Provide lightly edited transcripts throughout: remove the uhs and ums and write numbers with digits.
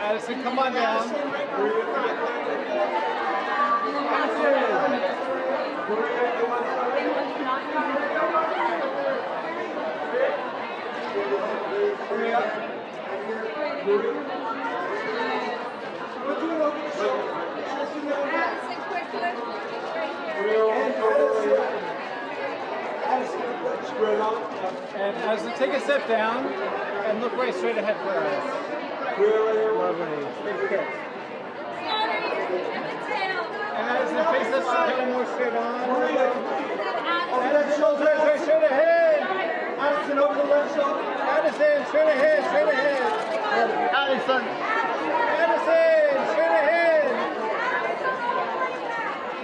Addison, come on down. Hurry up. And Addison, take a step down and look right straight ahead for us. Lovely. And Addison, face us kind of more straight on. Addison, shoulders right straight ahead. Addison, over the left shoulder. Addison, straight ahead, straight ahead. Addison. Addison, straight ahead.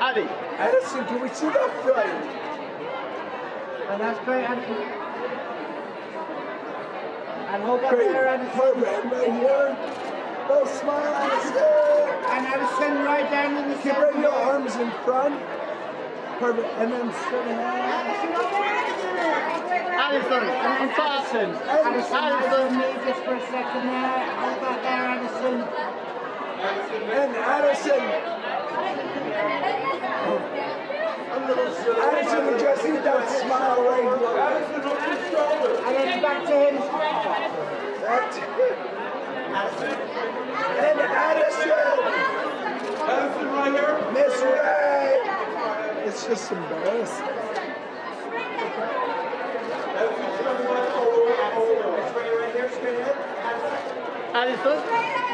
Addie. Addison, can we see that front? And that's great, Addison. And hold up Great. there, Addison. Perfect, right here. No smile, Addison. And Addison, right down in the You center. bring your arms in front. Perfect, and then straight ahead. Addison, and then Addison. Addison, me just for a second there. Hold that there, Addison. And Addison. Addison, we just need that smile right here. And then back to him. That's it. And Addison. Addison right here. Miss Rae. It's just embarrassing. Addison.